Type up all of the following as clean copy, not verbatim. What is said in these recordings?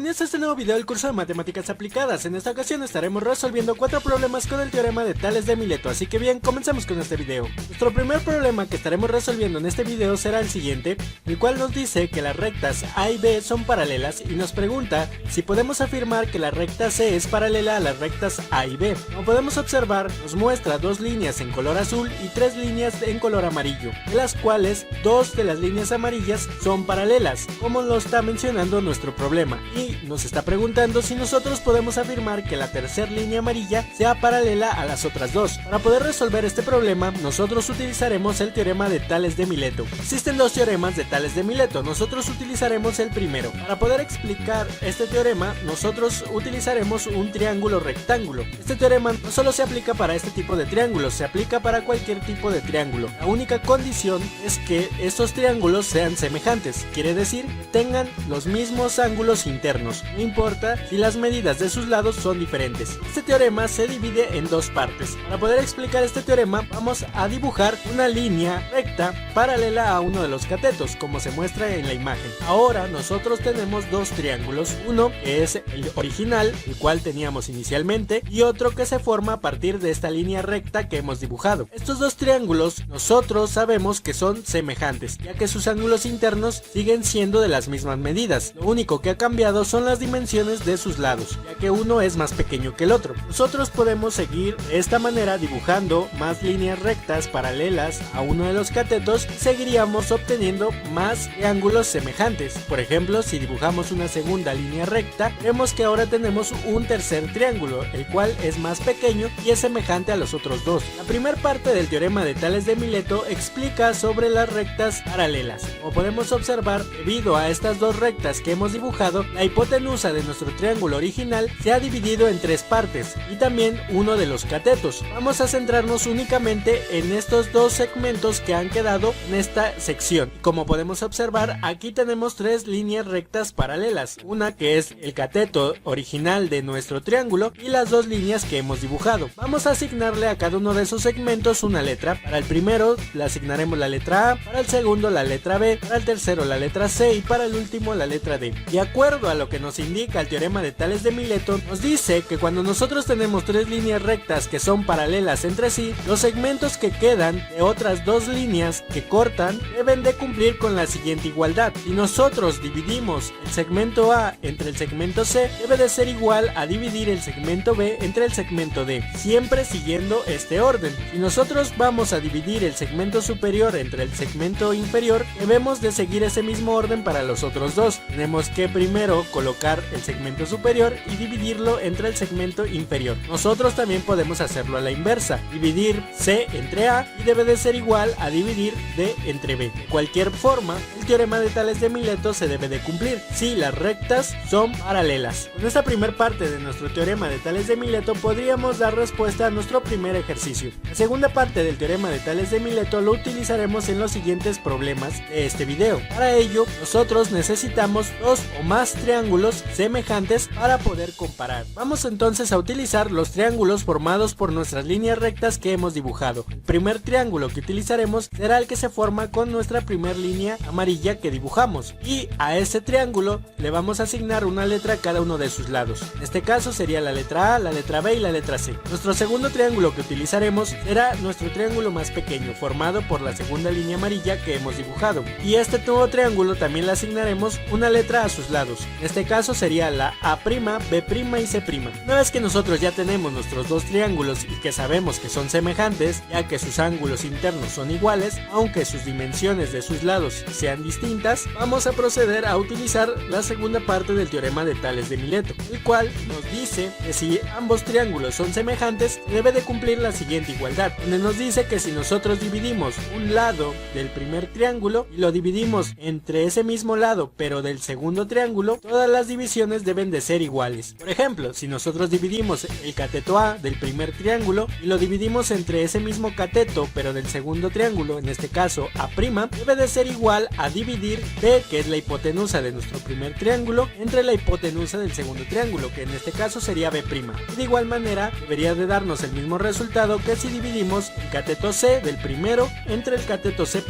Bienvenidos a este nuevo video del curso de matemáticas aplicadas. En esta ocasión estaremos resolviendo 4 problemas con el teorema de Tales de Mileto, así que bien, comencemos con este video. Nuestro primer problema que estaremos resolviendo en este video será el siguiente, el cual nos dice que las rectas A y B son paralelas y nos pregunta si podemos afirmar que la recta C es paralela a las rectas A y B. Como podemos observar, nos muestra 2 líneas en color azul y 3 líneas en color amarillo, de las cuales 2 de las líneas amarillas son paralelas, como lo está mencionando nuestro problema. Y nos está preguntando si nosotros podemos afirmar que la tercera línea amarilla sea paralela a las otras 2. Para poder resolver este problema, nosotros utilizaremos el teorema de Tales de Mileto. Existen 2 teoremas de Tales de Mileto, nosotros utilizaremos el primero. Para poder explicar este teorema, nosotros utilizaremos un triángulo rectángulo. Este teorema no solo se aplica para este tipo de triángulos, se aplica para cualquier tipo de triángulo. La única condición es que estos triángulos sean semejantes, quiere decir que tengan los mismos ángulos internos, no importa si las medidas de sus lados son diferentes. Este teorema se divide en 2 partes. Para poder explicar este teorema, vamos a dibujar una línea recta paralela a uno de los catetos, como se muestra en la imagen. Ahora nosotros tenemos 2 triángulos, uno que es el original, el cual teníamos inicialmente, y otro que se forma a partir de esta línea recta que hemos dibujado. Estos 2 triángulos nosotros sabemos que son semejantes, ya que sus ángulos internos siguen siendo de las mismas medidas. Lo único que ha cambiado son las dimensiones de sus lados, ya que uno es más pequeño que el otro. Nosotros podemos seguir de esta manera dibujando más líneas rectas paralelas a uno de los catetos, seguiríamos obteniendo más triángulos semejantes. Por ejemplo, si dibujamos una segunda línea recta, vemos que ahora tenemos un tercer triángulo, el cual es más pequeño y es semejante a los otros 2. La primera parte del teorema de Tales de Mileto explica sobre las rectas paralelas. Como podemos observar, debido a estas 2 rectas que hemos dibujado, la hipotenusa de nuestro triángulo original se ha dividido en 3 partes y también uno de los catetos. Vamos a centrarnos únicamente en estos 2 segmentos que han quedado en esta sección. Como podemos observar, aquí tenemos 3 líneas rectas paralelas, una que es el cateto original de nuestro triángulo y las 2 líneas que hemos dibujado. Vamos a asignarle a cada uno de esos segmentos una letra. Para el primero le asignaremos la letra A, para el segundo la letra B, para el tercero la letra C y para el último la letra D. De acuerdo a lo que nos indica el teorema de Tales de Mileto, nos dice que cuando nosotros tenemos 3 líneas rectas que son paralelas entre sí, los segmentos que quedan de otras 2 líneas que cortan deben de cumplir con la siguiente igualdad. Si nosotros dividimos el segmento A entre el segmento C, debe de ser igual a dividir el segmento B entre el segmento D, siempre siguiendo este orden. Si nosotros vamos a dividir el segmento superior entre el segmento inferior, debemos de seguir ese mismo orden para los otros 2. Tenemos que primero colocar el segmento superior y dividirlo entre el segmento inferior. Nosotros también podemos hacerlo a la inversa, dividir C entre A y debe de ser igual a dividir D entre B. De cualquier forma, el teorema de Tales de Mileto se debe de cumplir si las rectas son paralelas. Con esta primera parte de nuestro teorema de Tales de Mileto podríamos dar respuesta a nuestro primer ejercicio. La segunda parte del teorema de Tales de Mileto lo utilizaremos en los siguientes problemas de este video. Para ello, nosotros necesitamos 2 o más triángulos semejantes para poder comparar. Vamos entonces a utilizar los triángulos formados por nuestras líneas rectas que hemos dibujado. El primer triángulo que utilizaremos será el que se forma con nuestra primera línea amarilla que dibujamos, y a ese triángulo le vamos a asignar una letra a cada uno de sus lados. En este caso sería la letra A, la letra B y la letra C. Nuestro segundo triángulo que utilizaremos será nuestro triángulo más pequeño, formado por la segunda línea amarilla que hemos dibujado, y a este nuevo triángulo también le asignaremos una letra a sus lados. En este caso sería la A', B' y C'. Una vez que nosotros ya tenemos nuestros 2 triángulos y que sabemos que son semejantes, ya que sus ángulos internos son iguales, aunque sus dimensiones de sus lados sean distintas, vamos a proceder a utilizar la segunda parte del teorema de Tales de Mileto, el cual nos dice que si ambos triángulos son semejantes, debe de cumplir la siguiente igualdad, donde nos dice que si nosotros dividimos un lado del primer triángulo y lo dividimos entre ese mismo lado pero del segundo triángulo, todas las divisiones deben de ser iguales. Por ejemplo, si nosotros dividimos el cateto A del primer triángulo y lo dividimos entre ese mismo cateto pero del segundo triángulo, en este caso A', debe de ser igual a dividir B, que es la hipotenusa de nuestro primer triángulo, entre la hipotenusa del segundo triángulo, que en este caso sería B'. Y de igual manera debería de darnos el mismo resultado que si dividimos el cateto C del primero entre el cateto C'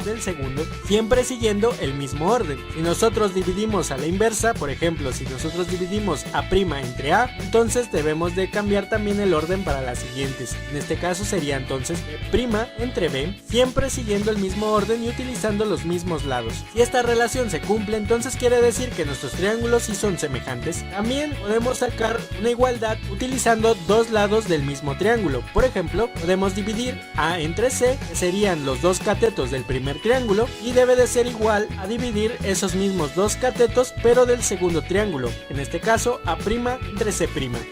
del segundo, siempre siguiendo el mismo orden. Si nosotros dividimos a la inversa, por ejemplo, si nosotros dividimos A' entre A, entonces debemos de cambiar también el orden para las siguientes. En este caso sería entonces B' entre B, siempre siguiendo el mismo orden y utilizando los mismos lados. Si esta relación se cumple, entonces quiere decir que nuestros triángulos sí son semejantes. También podemos sacar una igualdad utilizando dos lados del mismo triángulo. Por ejemplo, podemos dividir A entre C, que serían los dos catetos del primer triángulo, y debe de ser igual a dividir esos mismos dos catetos pero del segundo triángulo, en este caso A' entre C',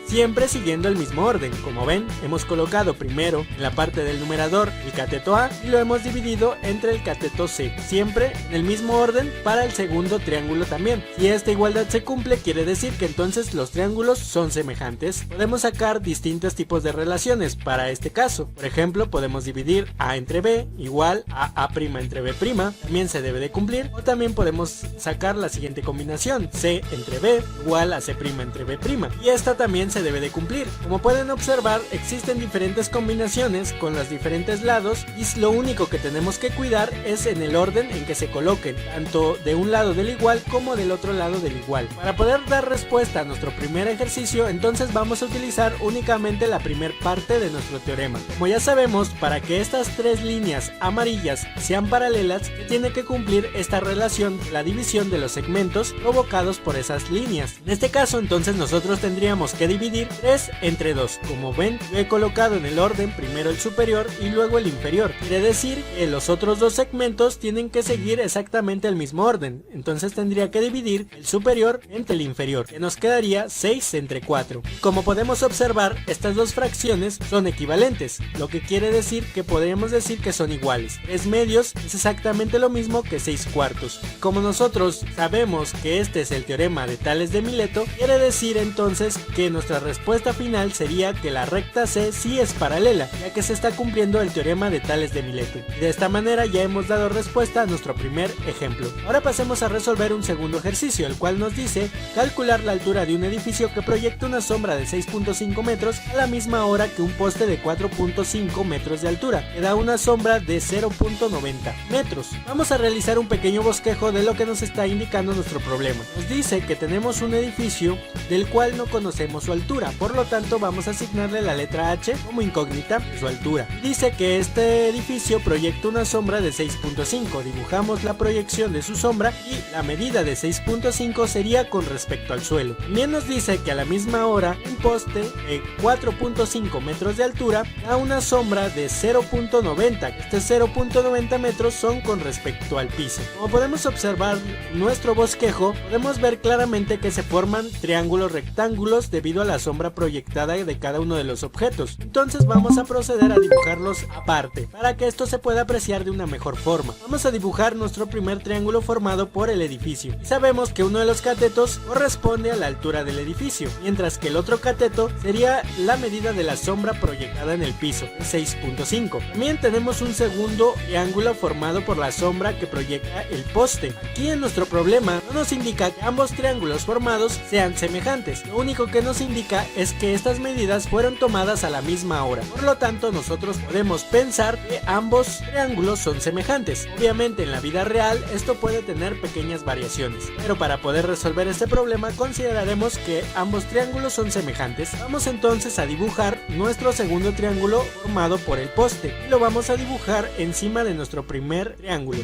siempre siguiendo el mismo orden. Como ven, hemos colocado primero en la parte del numerador el cateto A y lo hemos dividido entre el cateto C, siempre en el mismo orden para el segundo triángulo también. Si esta igualdad se cumple, quiere decir que entonces los triángulos son semejantes. Podemos sacar distintos tipos de relaciones para este caso. Por ejemplo, podemos dividir A entre B igual a A' entre B', también se debe de cumplir. O también podemos sacar la siguiente combinación, C entre B igual a C' entre B', y esta también se debe de cumplir. Como pueden observar, existen diferentes combinaciones con los diferentes lados y lo único que tenemos que cuidar es en el orden en que se coloquen, tanto de un lado del igual como del otro lado del igual. Para poder dar respuesta a nuestro primer ejercicio, entonces vamos a utilizar únicamente la primer parte de nuestro teorema. Como ya sabemos, para que estas tres líneas amarillas sean paralelas, se tiene que cumplir esta relación, la división de los segmentos provocados por esas líneas. En este caso, entonces nosotros tendríamos que dividir 3 entre 2. Como ven, yo he colocado en el orden primero el superior y luego el inferior. Quiere decir que los otros dos segmentos tienen que seguir exactamente el mismo orden. Entonces tendría que dividir el superior entre el inferior, que nos quedaría 6 entre 4. Como podemos observar, estas dos fracciones son equivalentes, lo que quiere decir que podríamos decir que son iguales. 3 medios es exactamente lo mismo que 6 cuartos. Como nosotros sabemos que este es el teorema de Tales de Mileto, quiere decir entonces que nuestra respuesta final sería que la recta C sí es paralela, ya que se está cumpliendo el teorema de Tales de Mileto. Y de esta manera ya hemos dado respuesta a nuestro primer ejemplo. Ahora pasemos a resolver un segundo ejercicio, el cual nos dice calcular la altura de un edificio que proyecta una sombra de 6.5 metros a la misma hora que un poste de 4.5 metros de altura, que da una sombra de 0.90 metros. Vamos a realizar un pequeño bosquejo de lo que nos está indicando nuestro problema. Nos dice que tenemos un edificio del cual no conocemos su altura, por lo tanto vamos a asignarle la letra H como incógnita de su altura. Dice que este edificio proyecta una sombra de 6.5, dibujamos la proyección de su sombra y la medida de 6.5 sería con respecto al suelo. También nos dice que a la misma hora un poste de 4.5 metros de altura da una sombra de 0.90, este 0.90 metros son con respecto al piso. Como podemos observar nuestro bosquejo, podemos ver claramente que se forman triángulos rectángulos debido a la sombra proyectada de cada uno de los objetos. Entonces vamos a proceder a dibujarlos aparte, para que esto se pueda apreciar de una mejor forma. Vamos a dibujar nuestro primer triángulo formado por el edificio. Y sabemos que uno de los catetos corresponde a la altura del edificio, mientras que el otro cateto sería la medida de la sombra proyectada en el piso, 6.5. También tenemos un segundo triángulo formado por la sombra que proyecta el poste. Aquí en nuestro problema no nos indica que ambos triángulos formados sean semejantes, lo único que nos indica es que estas medidas fueron tomadas a la misma hora. Por lo tanto, nosotros podemos pensar que ambos triángulos son semejantes. Obviamente en la vida real esto puede tener pequeñas variaciones, pero para poder resolver este problema consideraremos que ambos triángulos son semejantes. Vamos entonces a dibujar nuestro segundo triángulo formado por el poste y lo vamos a dibujar encima de nuestro primer triángulo.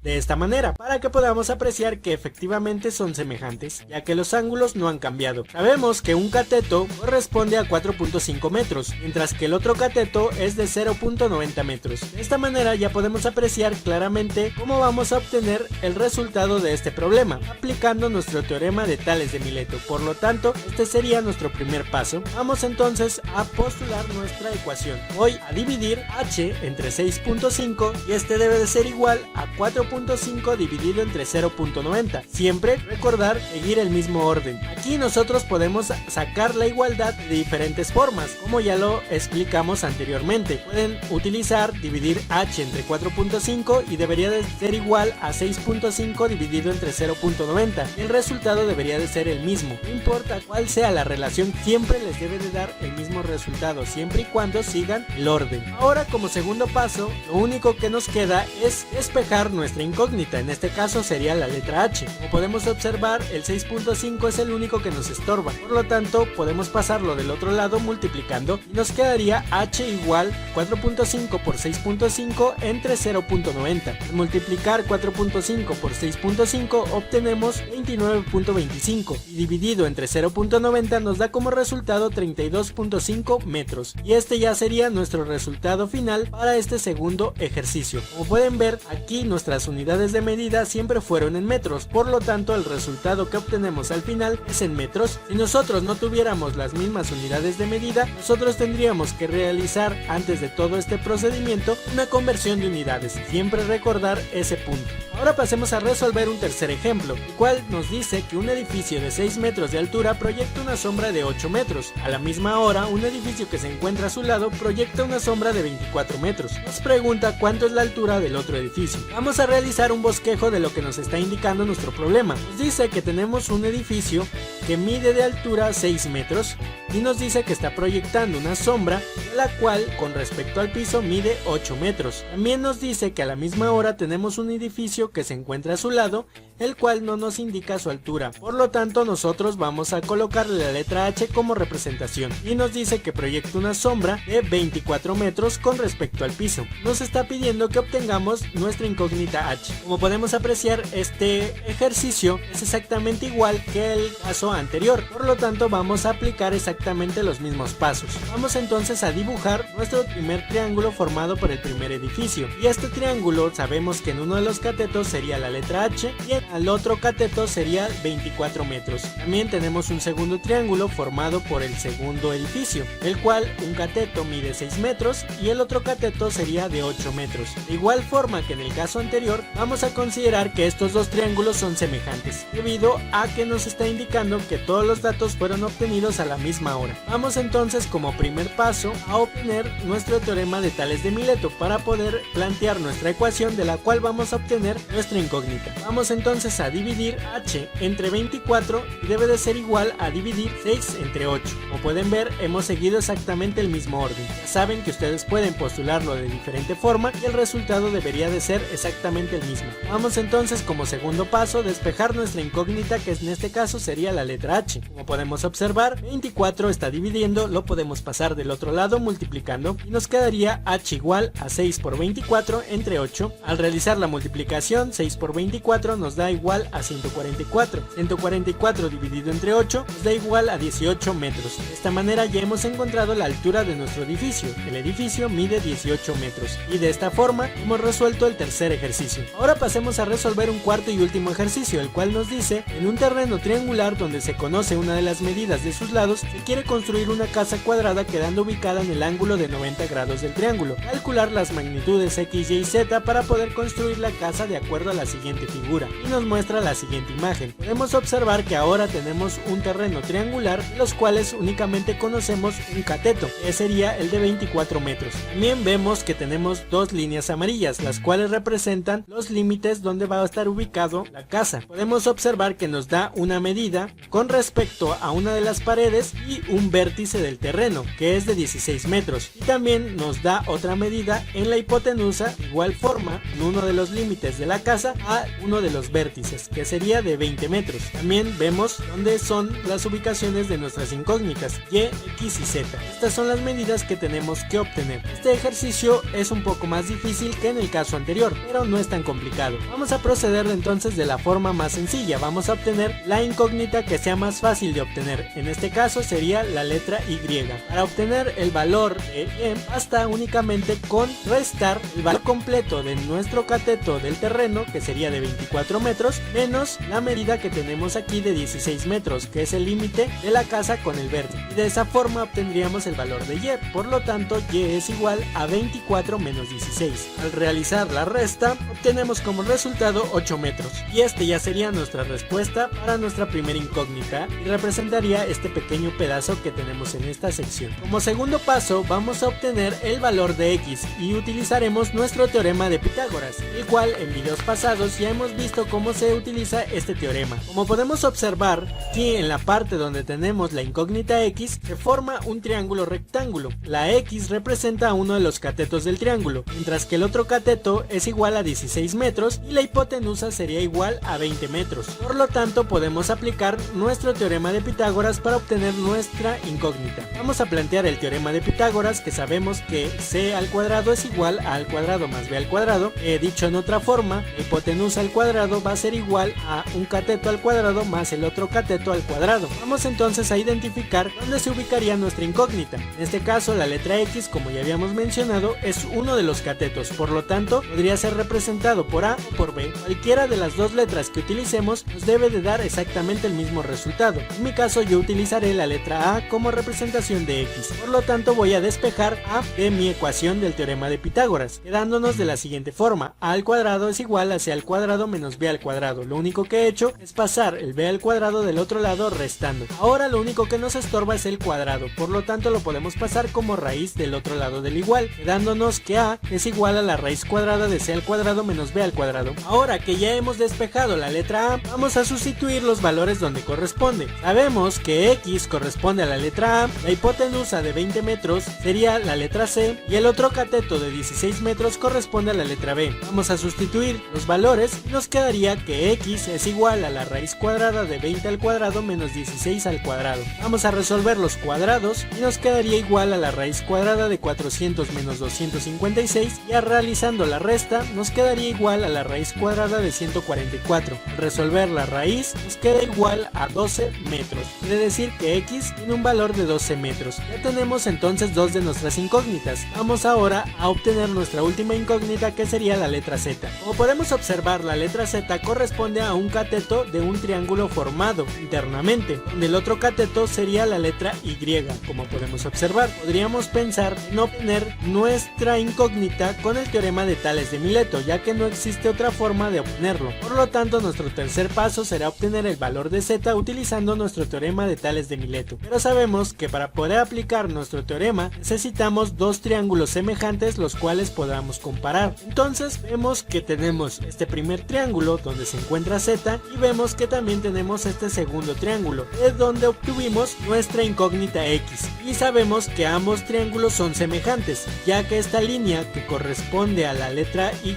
De esta manera, para que podamos apreciar que efectivamente son semejantes, ya que los ángulos no han cambiado. Sabemos que un cateto corresponde a 4.5 metros, mientras que el otro cateto es de 0.90 metros. De esta manera ya podemos apreciar claramente cómo vamos a obtener el resultado de este problema, aplicando nuestro teorema de Tales de Mileto. Por lo tanto, este sería nuestro primer paso. Vamos entonces a postular nuestra ecuación. Voy a dividir h entre 6.5 y este debe de ser igual a 4.5 4.5 dividido entre 0.90. Siempre recordar seguir el mismo orden. Aquí nosotros podemos sacar la igualdad de diferentes formas, como ya lo explicamos anteriormente. Pueden utilizar dividir h entre 4.5 y debería de ser igual a 6.5 dividido entre 0.90. El resultado debería de ser el mismo. No importa cuál sea la relación, siempre les debe de dar el mismo resultado, siempre y cuando sigan el orden. Ahora, como segundo paso, lo único que nos queda es despejar nuestra incógnita. En este caso sería la letra h. Como podemos observar, el 6.5 es el único que nos estorba. Por lo tanto, podemos pasarlo del otro lado multiplicando y nos quedaría h igual 4.5 por 6.5 entre 0.90. Al multiplicar 4.5 por 6.5 obtenemos 29.25 y dividido entre 0.90 nos da como resultado 32.5 metros. Y este ya sería nuestro resultado final para este segundo ejercicio. Como pueden ver, aquí nuestras unidades de medida siempre fueron en metros, por lo tanto el resultado que obtenemos al final es en metros. Si nosotros no tuviéramos las mismas unidades de medida, nosotros tendríamos que realizar antes de todo este procedimiento una conversión de unidades. Siempre recordar ese punto. Ahora pasemos a resolver un tercer ejemplo, el cual nos dice que un edificio de 6 metros de altura proyecta una sombra de 8 metros. A la misma hora, un edificio que se encuentra a su lado proyecta una sombra de 24 metros. Nos pregunta cuánto es la altura del otro edificio. Vamos a realizar un bosquejo de lo que nos está indicando nuestro problema. Nos dice que tenemos un edificio que mide de altura 6 metros y nos dice que está proyectando una sombra, la cual con respecto al piso mide 8 metros. También nos dice que a la misma hora tenemos un edificio que se encuentra a su lado, el cual no nos indica su altura. Por lo tanto, nosotros vamos a colocarle la letra h como representación y nos dice que proyecta una sombra de 24 metros con respecto al piso. Nos está pidiendo que obtengamos nuestra incógnita h. Como podemos apreciar, este ejercicio es exactamente igual que el caso anterior, por lo tanto vamos a aplicar exactamente los mismos pasos. Vamos entonces a dibujar nuestro primer triángulo formado por el primer edificio, y este triángulo sabemos que en uno de los catetos sería la letra h y en el otro cateto sería 24 metros. También tenemos un segundo triángulo formado por el segundo edificio, el cual un cateto mide 6 metros y el otro cateto sería de 8 metros. De igual forma que en el caso anterior, vamos a considerar que estos dos triángulos son semejantes, debido a que nos está indicando que todos los datos fueron obtenidos a la misma hora. Vamos entonces como primer paso a obtener nuestro teorema de Tales de Mileto para poder plantear nuestra ecuación de la cual vamos a obtener nuestra incógnita. Vamos entonces a dividir h entre 24 y debe de ser igual a dividir 6 entre 8. Como pueden ver, hemos seguido exactamente el mismo orden. Ya saben que ustedes pueden postularlo de diferente forma y el resultado debería de ser exactamente el mismo. Vamos entonces como segundo paso despejar nuestra incógnita, que en este caso sería la letra h. Como podemos observar, 24 está dividiendo, lo podemos pasar del otro lado multiplicando y nos quedaría h igual a 6 por 24 entre 8. Al realizar la multiplicación, 6 por 24 nos da igual a 144. 144 dividido entre 8 nos da igual a 18 metros. De esta manera ya hemos encontrado la altura de nuestro edificio. El edificio mide 18 metros. Y de esta forma hemos resuelto el tercer ejercicio. Ahora pasemos a resolver un cuarto y último ejercicio, el cual nos dice: en un terreno triangular donde se conoce una de las medidas de sus lados, se quiere construir una casa cuadrada quedando ubicada en el ángulo de 90 grados del triángulo. Calcular las magnitudes x, y, z para poder construir la casa de acuerdo a la siguiente figura, y nos muestra la siguiente imagen. Podemos observar que ahora tenemos un terreno triangular, de los cuales únicamente conocemos un cateto, que sería el de 24 metros. También vemos que tenemos dos líneas amarillas, las cuales representan los límites donde va a estar ubicado la casa. Podemos observar que nos da una medida con respecto a una de las paredes y un vértice del terreno, que es de 16 metros, y también nos da otra medida en la hipotenusa, de igual forma en uno de los límites de la casa a uno de los vértices, que sería de 20 metros. También vemos dónde son las ubicaciones de nuestras incógnitas, y, x y z. Estas son las medidas que tenemos que obtener. Este ejercicio es un poco más difícil que en el caso anterior, pero no es tan complicado. Vamos a proceder entonces de la forma más sencilla. Vamos a obtener la incógnita que sea más fácil de obtener. En este caso sería la letra y. Para obtener el valor de y basta únicamente con restar el valor completo de nuestro cateto del terreno, que sería de 24 metros menos la medida que tenemos aquí de 16 metros, que es el límite de la casa con el verde, y de esa forma obtendríamos el valor de y. Por lo tanto, y es igual a 24 menos 16. Al realizar la resta, obtenemos como resultado 8 metros, y este ya sería nuestra respuesta para nuestra primera incógnita y representaría este pequeño pedazo que tenemos en esta sección. Como segundo paso, vamos a obtener el valor de x y utilizaremos nuestro teorema de Pitágoras, el cual en videos pasados ya hemos visto cómo se utiliza este teorema. Como podemos observar, aquí en la parte donde tenemos la incógnita x se forma un triángulo rectángulo. La x representa a uno de los catetos del triángulo, mientras que el otro cateto es igual a 16 metros y la hipotenusa sería igual a 20 metros. Por lo tanto, podemos aplicar nuestro teorema de Pitágoras para obtener nuestra incógnita. Vamos a plantear el teorema de Pitágoras, que sabemos que c al cuadrado es igual a al cuadrado más b al cuadrado. Dicho en otra forma, la hipotenusa al cuadrado va a ser igual a un cateto al cuadrado más el otro cateto al cuadrado. Vamos entonces a identificar dónde se ubicaría nuestra incógnita. En este caso, la letra x, como ya habíamos mencionado, es uno de los catetos, por lo tanto podría ser representado por a o por b. Cualquiera de las dos letras que utilicemos nos debe de dar exactamente el mismo resultado. En mi caso, yo utilizaré la letra a como representación de x, por lo tanto voy a despejar a de mi ecuación del teorema de Pitágoras, quedándonos de la siguiente forma: a al cuadrado es igual a c al cuadrado menos b al cuadrado. Lo único que he hecho es pasar el b al cuadrado del otro lado restando. Ahora lo único que nos estorba es el cuadrado, por lo tanto lo podemos pasar como raíz del otro lado del igual, quedándonos que a es igual a la raíz cuadrada de c al cuadrado menos b al cuadrado. Ahora que ya hemos despejado la letra a, vamos a sustituir los valores donde corresponde. Sabemos que x corresponde a la letra a, la hipotenusa de 20 metros sería la letra c y el otro cateto de 16 metros corresponde a la letra b. Vamos a sustituir los valores y nos quedaría que x es igual a la raíz cuadrada de 20 al cuadrado menos 16 al cuadrado. Vamos a resolver los cuadrados y nos quedaría igual a la raíz cuadrada de 400 menos 256, y realizando la resta nos quedaría igual a la raíz cuadrada de 144. Al resolver la raíz nos queda igual a 12 metros. Quiere decir que x tiene un valor de 12 metros. Ya tenemos entonces dos de nuestras incógnitas. Vamos ahora a obtener nuestra última incógnita, que sería la letra z. Como podemos observar, la letra z corresponde a un cateto de un triángulo formado internamente, donde el otro cateto sería la letra y. Como podemos observar, podríamos pensar en obtener nuestra incógnita con el teorema de Tales de Mileto, ya que no existe otra forma de obtenerlo. Por lo tanto, nuestro tercer paso será obtener el valor de z utilizando nuestro teorema de Tales de Mileto. Pero sabemos que para poder aplicar nuestro teorema necesitamos dos triángulos semejantes los cuales podamos comparar. Entonces vemos que tenemos este primer triángulo donde se encuentra z y vemos que también tenemos este segundo triángulo, es donde obtuvimos nuestra incógnita x, y sabemos que ambos triángulos son semejantes, ya que esta línea que corresponde a la letra y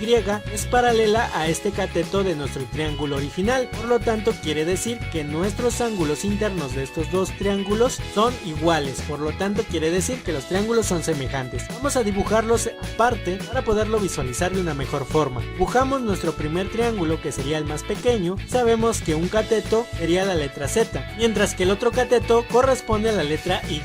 es paralela a este cateto de nuestro triángulo original. Por lo tanto, quiere decir que nuestros ángulos internos de estos dos triángulos son iguales, por lo tanto quiere decir que los triángulos son semejantes. Vamos a dibujarlos aparte para poderlo visualizar de una mejor forma. Dibujamos nuestro primer triángulo, que sería el más pequeño. Sabemos que un cateto sería la letra z, mientras que el otro cateto corresponde a la letra y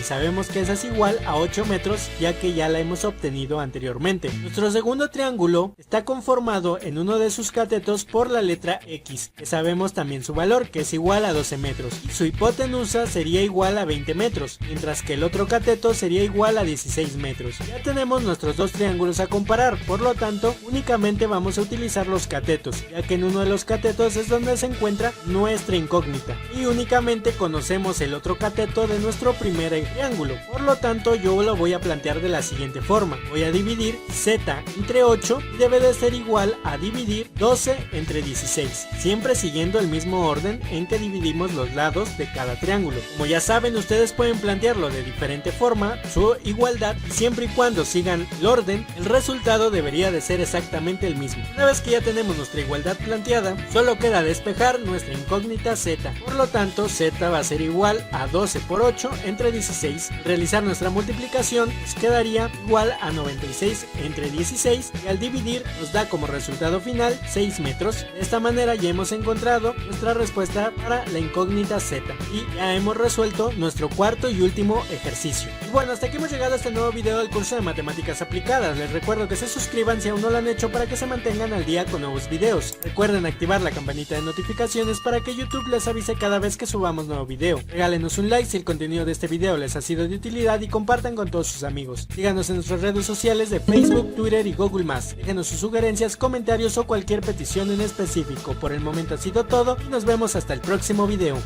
sabemos que esa es igual a 8 metros, ya que ya la hemos obtenido anteriormente. Nuestro segundo triángulo está conformado en uno de sus catetos por la letra x, que sabemos también su valor, que es igual a 12 metros, y su hipotenusa sería igual a 20 metros, mientras que el otro cateto sería igual a 16 metros. Ya tenemos nuestros dos triángulos a comparar, por lo tanto únicamente vamos a utilizar los catetos, ya que en uno de los catetos es donde se encuentra nuestra incógnita, y únicamente conocemos el otro cateto de nuestro primer triángulo. Por lo tanto, yo lo voy a plantear de la siguiente forma: voy a dividir z entre 8 y debe de ser igual a dividir 12 entre 16, siempre siguiendo el mismo orden en que dividimos los lados de cada triángulo. Como ya saben, ustedes pueden plantearlo de diferente forma, su igualdad, y siempre y cuando sigan el orden, el resultado debería de ser exactamente el mismo. Una vez que ya tenemos nuestra igualdad planteada, solo queda despejar nuestra incógnita z. Por lo tanto, z va a ser igual a 12 por 8 entre 16 16. Al realizar nuestra multiplicación nos quedaría igual a 96 entre 16 y al dividir nos da como resultado final 6 metros. De esta manera ya hemos encontrado nuestra respuesta para la incógnita Z y ya hemos resuelto nuestro cuarto y último ejercicio. Y bueno, hasta aquí hemos llegado a este nuevo video del curso de matemáticas aplicadas. Les recuerdo que se suscriban si aún no lo han hecho para que se mantengan al día con nuevos videos. Recuerden activar la campanita de notificaciones para que YouTube les avise cada vez que subamos nuevo video. Regálenos un like si el contenido de este video les ha sido de utilidad y compartan con todos sus amigos. Síganos en nuestras redes sociales de Facebook, Twitter y Google+. Déjenos sus sugerencias, comentarios o cualquier petición en específico. Por el momento ha sido todo y nos vemos hasta el próximo video.